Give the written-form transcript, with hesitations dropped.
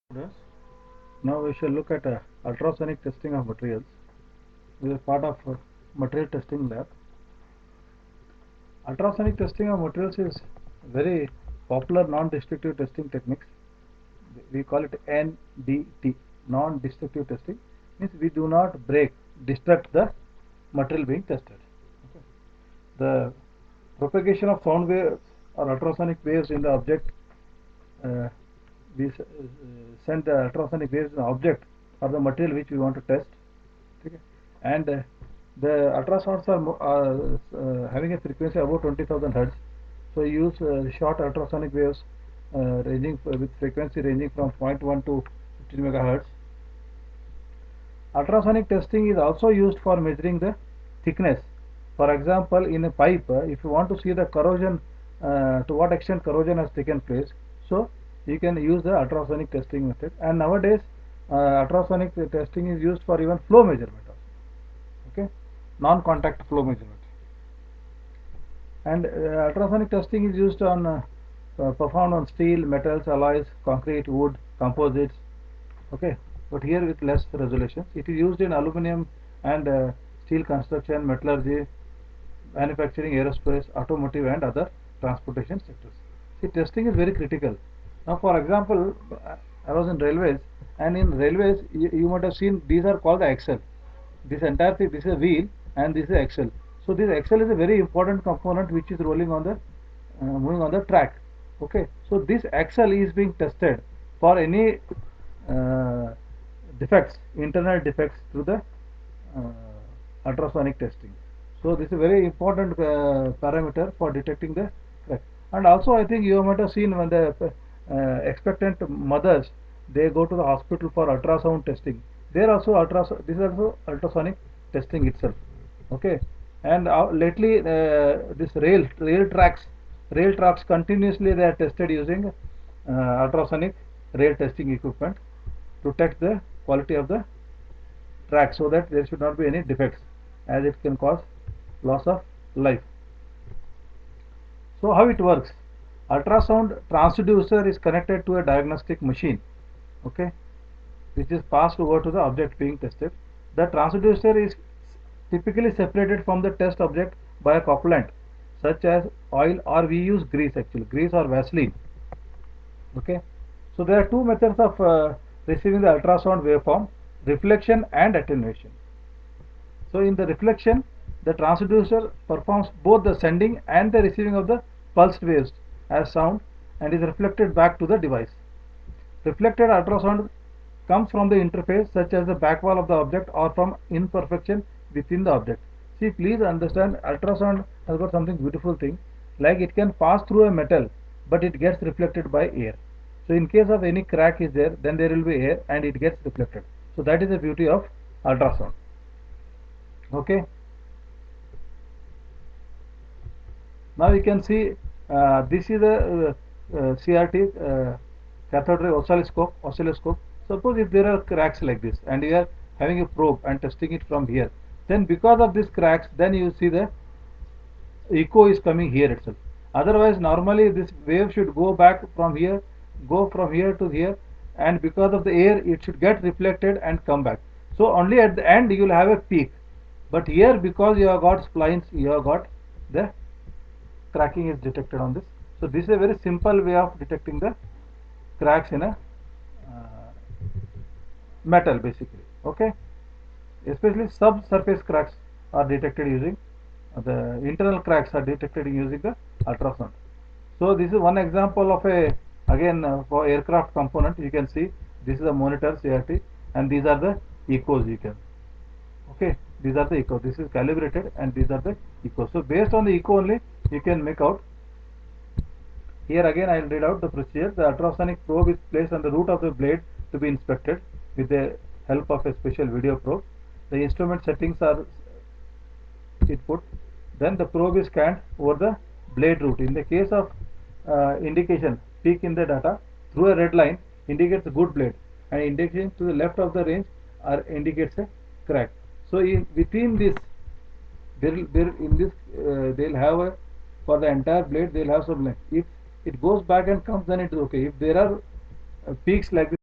Students, now we shall look at ultrasonic testing of materials. This is part of material testing lab. Ultrasonic testing of materials is very popular non-destructive testing techniques. We call it NDT, non-destructive testing. Means we do not break, destruct the material being tested. Okay. The propagation of sound waves or ultrasonic waves in the object, uh, we send the ultrasonic waves in the object or the material which we want to test. Okay. And the ultrasounds are having a frequency above 20,000 hertz. So you use short ultrasonic waves ranging with frequency ranging from 0.1 to 15 megahertz. Ultrasonic testing is also used for measuring the thickness. For example, in a pipe, if you want to see the corrosion, to what extent corrosion has taken place, so you can use the ultrasonic testing method. And nowadays, ultrasonic testing is used for even flow measurement also. Okay, non-contact flow measurement. And ultrasonic testing is used on performed on steel, metals, alloys, concrete, wood, composites. Okay, but here with less resolutions. It is used in aluminum and steel construction, metallurgy, manufacturing, aerospace, automotive, and other transportation sectors. See, testing is very critical. Now, for example, I was in railways, and in railways, you might have seen these are called the axle. This entire thing, this is a wheel, and this is axle. So, this axle is a very important component which is rolling on the moving on the track. Okay, so this axle is being tested for any uh, defects, internal defects through the ultrasonic testing. So this is a very important parameter for detecting the crack. And also I think you might have seen when the expectant mothers, they go to the hospital for ultrasound testing. There also this is also ultrasonic testing itself. Okay, and lately this rail tracks continuously they are tested using ultrasonic rail testing equipment to test the quality of the track so that there should not be any defects, as it can cause loss of life. So how it works? Ultrasound transducer is connected to a diagnostic machine, okay, which is passed over to the object being tested. The transducer is typically separated from the test object by a couplant such as oil, or we use grease, actually grease or Vaseline. Okay, so there are two methods of receiving the ultrasound waveform: reflection and attenuation. So in the reflection, the transducer performs both the sending and the receiving of the pulsed waves as sound and is reflected back to the device. Reflected ultrasound comes from the interface such as the back wall of the object or from imperfection within the object. See, please understand, ultrasound has got something beautiful thing, like it can pass through a metal but it gets reflected by air. So in case of any crack is there, then there will be air and it gets reflected. So that is the beauty of ultrasound. Okay. Now you can see this is a CRT, cathode ray oscilloscope. Suppose if there are cracks like this and you are having a probe and testing it from here, then because of these cracks, then you see the echo is coming here itself. Otherwise, normally this wave should go back from here, go from here to here, and because of the air, it should get reflected and come back. So only at the end you will have a peak. But here, because you have got splines, you have got the cracking is detected on this. So this is a very simple way of detecting the cracks in a metal, basically. Okay, especially subsurface cracks are detected using the internal cracks are detected using the ultrasound. So this is one example of a, again for aircraft component. You can see this is a monitor CRT and these are the echoes. You can, okay, these are the echo, this is calibrated and these are the echo. So based on the echo only you can make out. Here again I will read out the procedure. The ultrasonic probe is placed on the root of the blade to be inspected with the help of a special video probe. The instrument settings are input. Then the probe is scanned over the blade root. In the case of indication peak in the data, through a red line indicates a good blade and indication to the left of the range indicates a crack. So within this there in this they'll have a, for the entire blade they'll have some length. If it goes back and comes, then it is okay. If there are peaks like this